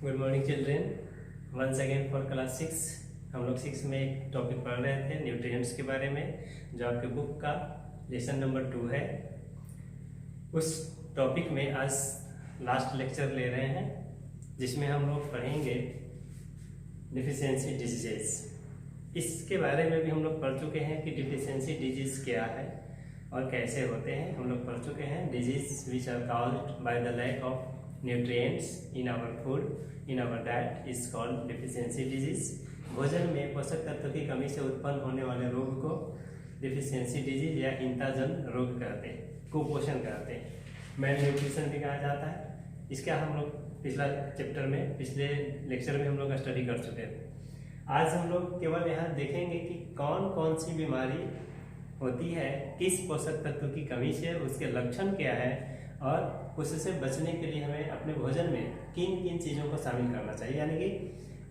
Good morning children. Once again for class 6। हम लोग 6 में एक टॉपिक पढ़ रहे थे न्यूट्रिएंट्स के बारे में, जो आपके बुक का लेसन नंबर 2 है। उस टॉपिक में आज लास्ट लेक्चर ले रहे हैं, जिसमें हम लोग पढ़ेंगे डिफिशियंसी डिजीजेस। इसके बारे में भी हम लोग पढ़ चुके हैं कि डिफिशियंसी डिजीज क्या है और कैसे होते हैं। हम लोग पढ़ चुके हैं disease which are caused by the lack of nutrients in our food, in our diet is called deficiency disease। भोजन में पोषक तत्व की कमी से उत्पन्न होने वाले रोग को डिफिशियंसी डिजीज या हीनताजन रोग कहते हैं, कुपोषण कहते हैं। मेल न्यूट्रिशन भी कहा जाता है। इसका हम लोग पिछले लेक्चर में हम लोग स्टडी कर चुके थे। आज हम लोग केवल यहाँ देखेंगे कि कौन कौन सी बीमारी होती है, किस पोषक तत्व की कमी से, उसके लक्षण क्या है और उससे बचने के लिए हमें अपने भोजन में किन किन चीज़ों को शामिल करना चाहिए, यानी कि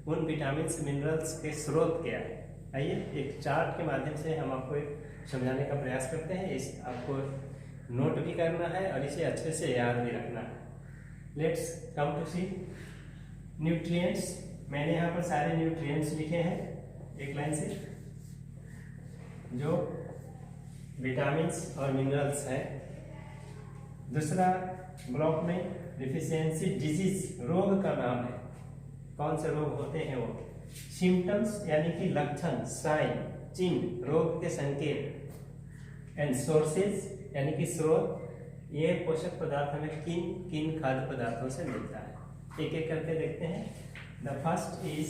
उन विटामिन मिनरल्स के स्रोत क्या है। आइए एक चार्ट के माध्यम से हम आपको समझाने का प्रयास करते हैं। इस आपको नोट भी करना है और इसे अच्छे से याद भी रखना है। Let's come to see nutrients. मैंने यहाँ पर सारे न्यूट्रिएंट्स लिखे हैं एक लाइन से, जो विटामिन और मिनरल्स हैं। दूसरा ब्लॉक में डिफिशियंसी डिजीज रोग का नाम है, कौन से रोग होते हैं वो। सिम्टम्स यानी कि लक्षण, साइन, चिन्ह, रोग के संकेत। एंड सोर्सेज यानी कि स्रोत। ये पोषक पदार्थ हमें किन किन खाद्य पदार्थों से मिलता है, एक एक करके देखते हैं। The first is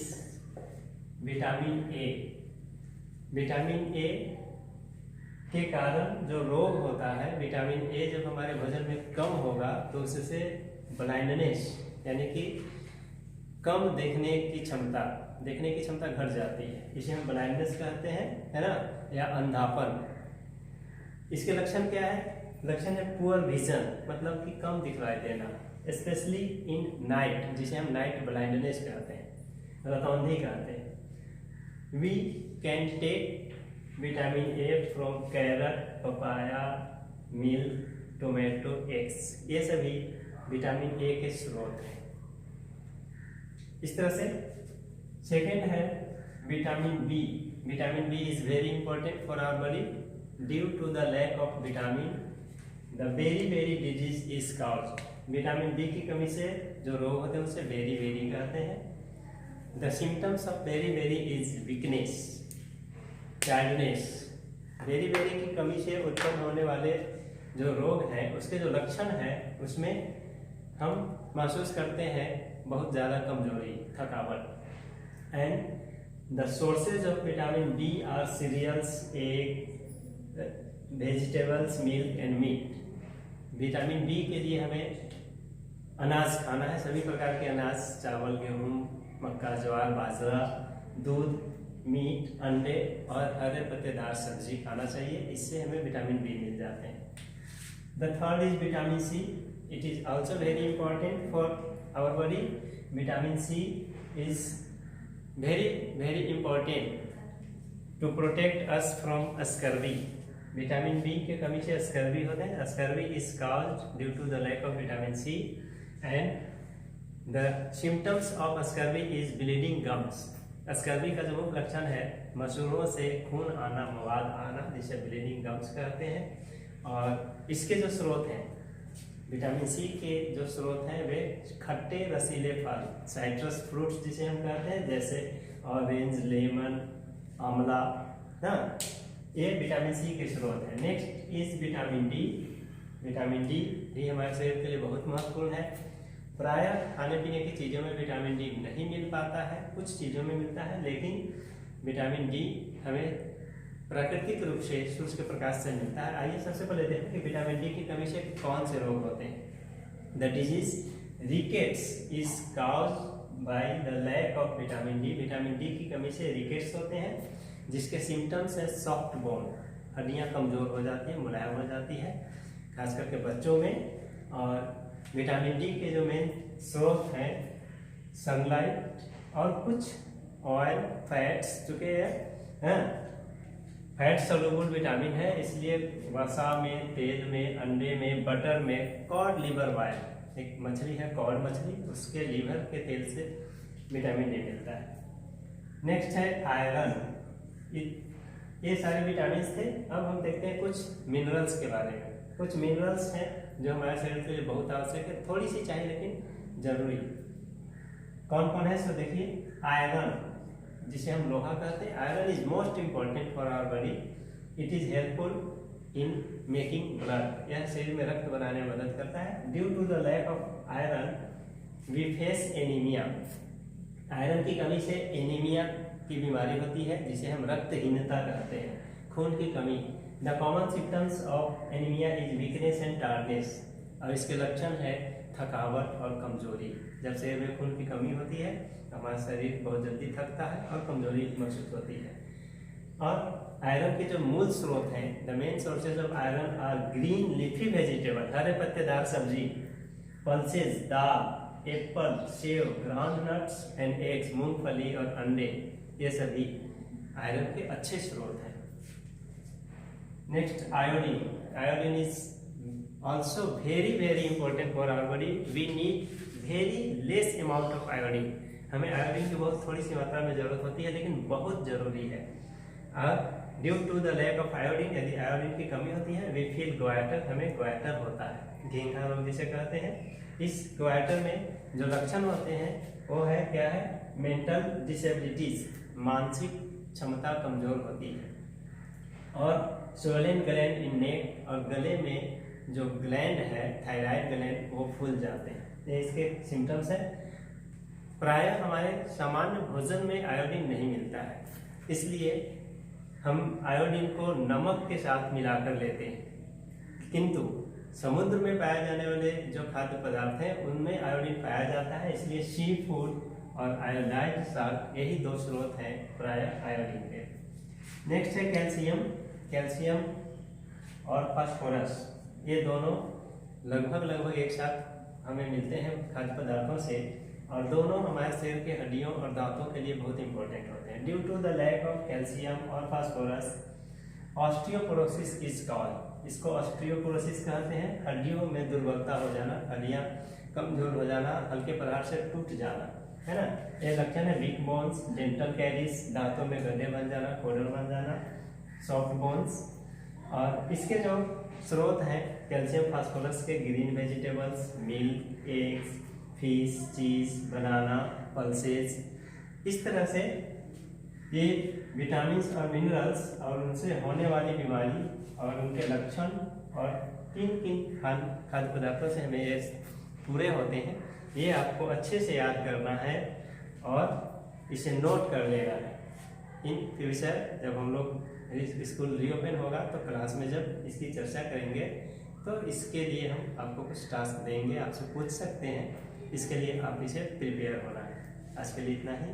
vitamin A. Vitamin A के कारण जो रोग होता है, विटामिन ए जब हमारे भोजन में कम होगा तो उससे ब्लाइंडनेस यानी कि कम देखने की क्षमता घट जाती है। इसे हम ब्लाइंडनेस कहते हैं, है ना, या अंधापन। इसके लक्षण क्या है? लक्षण है पुअर विजन, मतलब कि कम दिखलाई देना, स्पेशली इन नाइट, जिसे हम नाइट ब्लाइंडनेस कहते हैं, रतौंधी कहते हैं। We can take vitamin A from carrot, papaya, milk, tomato, eggs. ये सभी विटामिन ए के स्रोत हैं। इस तरह से सेकेंड है vitamin B. Vitamin B is very important for our body. Due to the lack of vitamin the very disease is caused. Vitamin B की कमी से जो रोग होते हैं उसे वेरी कहते हैं। The symptoms of very is weakness, tiredness. Very की कमी से उत्पन्न होने वाले जो रोग हैं उसके जो लक्षण हैं उसमें हम महसूस करते हैं बहुत ज़्यादा कमजोरी, थकावट। And the sources of vitamin B are cereals, egg, vegetables, milk and meat. Vitamin B के लिए हमें अनाज खाना है, सभी प्रकार के अनाज, चावल, गेहूँ, मक्का, ज्वार, बाजरा, दूध, मीट, अंडे और हरे पत्तेदार सब्जी खाना चाहिए। इससे हमें विटामिन बी मिल जाते हैं। The third is vitamin C. It is also very important for our body. Vitamin C is very important to protect us from scurvy. Vitamin B के कमी से स्कर्वी होते हैं। Scurvy is caused due to the lack of vitamin C and the symptoms of scurvy is bleeding gums. Scurvy का जो मुख्य लक्षण है मसूड़ों से खून आना, मवाद आना, जिसे ब्लीडिंग गम्स कहते हैं। और इसके जो स्रोत हैं, विटामिन सी के जो स्रोत हैं वे खट्टे रसीले फल, साइट्रस फ्रूट्स जिसे हम कहते हैं, जैसे ऑरेंज, लेमन, आंवला, हाँ, ये विटामिन सी के स्रोत हैं। Next is vitamin D. Vitamin D भी हमारे शरीर के लिए बहुत महत्वपूर्ण है। प्रायः खाने पीने की चीज़ों में विटामिन डी नहीं मिल पाता है, कुछ चीज़ों में मिलता है, लेकिन विटामिन डी हमें प्राकृतिक रूप से सूरज के प्रकाश से मिलता है। आइए सबसे पहले देखें कि विटामिन डी की कमी से कौन से रोग होते हैं। The disease rickets is caused by the lack of vitamin D. Vitamin D की कमी से रिकेट्स होते हैं, जिसके सिम्टम्स है सॉफ्ट बोन, हड्डियाँ कमजोर हो जाती हैं, मुलायम हो जाती है, खास करके बच्चों में। और विटामिन डी के जो मेन स्रोत हैं सनलाइट और कुछ ऑयल, फैट्स, चूँकि फैट सॉल्युबल विटामिन है, इसलिए वसा में, तेल में, अंडे में, बटर में, कॉड लिवर ऑयल, एक मछली है कॉड मछली, उसके लीवर के तेल से विटामिन डी मिलता है। नेक्स्ट है आयरन। ये सारे विटामिन थे। अब हम देखते हैं कुछ मिनरल्स के बारे में। कुछ मिनरल्स हैं जो हमारे शरीर के लिए बहुत आवश्यक है, थोड़ी सी चाहिए लेकिन जरूरी। कौन कौन है? सो देखिए, आयरन जिसे हम लोहा कहते हैं। Iron is most important for our body. It is helpful in making blood. यह शरीर में रक्त बनाने में मदद करता है। Due to the lack of iron we face anaemia. Iron की कमी से एनीमिया की बीमारी होती है, जिसे हम रक्तहीनता कहते हैं, खून की कमी। The common symptoms of anaemia is weakness and tiredness. और इसके लक्षण है थकावट और कमजोरी। जब शरीर में खून की कमी होती है हमारा शरीर बहुत जल्दी थकता है और कमजोरी महसूस होती है। और आयरन के जो मूल स्रोत हैं, the main sources of iron are green leafy vegetable, हरे पत्तेदार सब्जी, पल्सेस, दाल, एप्पल, सेव, ग्राउंड नट्स एंड एग्स, मूंगफली और अंडे, ये सभी आयरन के अच्छे स्रोत हैं। Next iodine. Iodine is also very important for our body. We need very less amount of iodine. हमें आयोडीन की बहुत थोड़ी सी मात्रा में जरूरत होती है, लेकिन बहुत जरूरी है। और due to the lack of iodine, यदि आयोडीन की कमी होती है, वी फील ग्वाइटर, हमें ग्वाइटर होता है, घेंघा रोग जिसे कहते हैं। इस ग्वाइटर में जो लक्षण होते हैं वो है क्या है? मेंटल डिसेबिलिटीज, मानसिक क्षमता कमजोर होती है। और स्वोलन ग्लैंड इन नेक, और गले में जो ग्लैंड है थायराइड ग्लैंड, वो फूल जाते हैं। ये इसके सिम्टम्स हैं। प्रायः हमारे सामान्य भोजन में आयोडीन नहीं मिलता है, इसलिए हम आयोडीन को नमक के साथ मिलाकर लेते हैं। किंतु समुद्र में पाए जाने वाले जो खाद्य पदार्थ हैं उनमें आयोडीन पाया जाता है, इसलिए सी फूड और आयोडाइज्ड साल्ट, यही दो स्रोत हैं प्रायः आयोडीन के। नेक्स्ट है कैल्शियम। कैल्शियम और फास्फोरस, ये दोनों लगभग एक साथ हमें मिलते हैं खाद्य पदार्थों से, और दोनों हमारे शरीर के हड्डियों और दांतों के लिए बहुत इंपॉर्टेंट होते हैं। Due to the lack of calcium और फास्फोरस ऑस्टियोपोरोसिस इज कॉल्ड। इसको ऑस्टियोपोरोसिस कहते हैं, हड्डियों में दुर्बलता हो जाना, हड्डियां कमजोर हो जाना, हल्के प्रहार से टूट जाना, है ना। ये लक्षण है वीक बोन्स, डेंटल कैरीज, दांतों में गड्ढे बन जाना, कोडर बन जाना, सॉफ्ट बोन्स। और इसके जो स्रोत हैं कैल्शियम फास्फोरस के, green vegetables, milk, eggs, fish, चीज, बनाना, पल्सेस। इस तरह से ये विटामिन और मिनरल्स और उनसे होने वाली बीमारी और उनके लक्षण और किन किन खाद्य पदार्थों से हमें ये पूरे होते हैं, ये आपको अच्छे से याद करना है और इसे नोट कर लेना है। इन फ्यूचर जब हम लोग स्कूल रीओपन होगा तो क्लास में जब इसकी चर्चा करेंगे तो इसके लिए हम आपको कुछ टास्क देंगे, आपसे पूछ सकते हैं, इसके लिए आप इसे प्रिपेयर होना है। आज के लिए इतना ही।